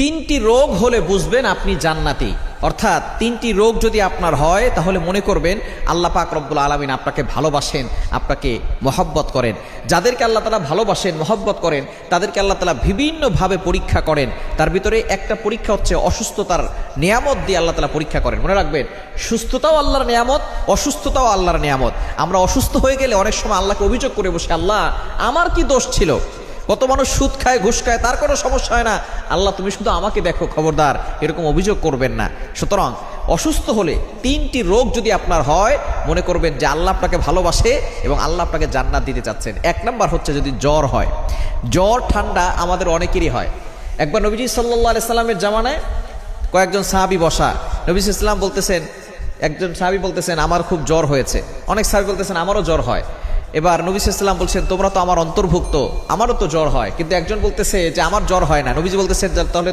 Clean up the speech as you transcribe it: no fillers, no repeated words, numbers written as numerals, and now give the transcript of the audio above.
তিনটি রোগ হলে বুঝবেন আপনি জান্নাতি। অর্থাৎ তিনটি রোগ যদি আপনার হয় তাহলে মনে করবেন আল্লাহ পাক রব্বুল আলামিন আপনাকে ভালোবাসেন, আপনাকে মহব্বত করেন। যাদেরকে আল্লাহ তাআলা ভালোবাসেন, মহব্বত করেন, তাদেরকে আল্লাহ তাআলা বিভিন্নভাবে পরীক্ষা করেন। তার ভিতরে একটা পরীক্ষা হচ্ছে অসুস্থতার নিয়ামত দিয়ে আল্লাহ তাআলা পরীক্ষা করেন। মনে রাখবেন, সুস্থতাও আল্লাহর নিয়ামত, অসুস্থতাও আল্লাহর নিয়ামত। আমরা অসুস্থ হয়ে গেলে অনেক সময় আল্লাহকে অভিযোগ করে বসে, আল্লাহ আমার কি দোষ ছিল? কত মানুষ সুদ খায়, ঘুষ খায়, তার কোনো সমস্যা হয় না, আল্লাহ তুমি শুধু আমাকে দেখো, খবরদার এরকম অভিযোগ করবেন না। সুতরাং অসুস্থ হলে তিনটি রোগ যদি আপনার হয়, মনে করবেন যে আল্লাহ আপনাকে ভালোবাসে এবং আল্লাহ আপনাকে জান্নাত দিতে চাচ্ছেন। এক নাম্বার হচ্ছে যদি জ্বর হয়। জ্বর ঠান্ডা আমাদের অনেকেরই হয়। একবার নবীজি সাল্লাল্লাহু আলাইহি সাল্লামের জামানায় কয়েকজন সাহাবী বসা, নবী সাল্লাল্লাহু আলাইহি সাল্লাম বলতেছেন, একজন সাহাবী বলতেছেন আমার খুব জ্বর হয়েছে, অনেক সাহাবী বলতেছেন আমারও জ্বর হয়। এবার নবী সাল্লাল্লাহু আলাইহি ওয়াসাল্লাম বলছেন তোমরা তো আমার অন্তর্ভুক্ত, আমারও তো জ্বর হয়। কিন্তু একজন বলতেছে যে আমার জ্বর হয় না। নবীজি বলতেছেন তাহলে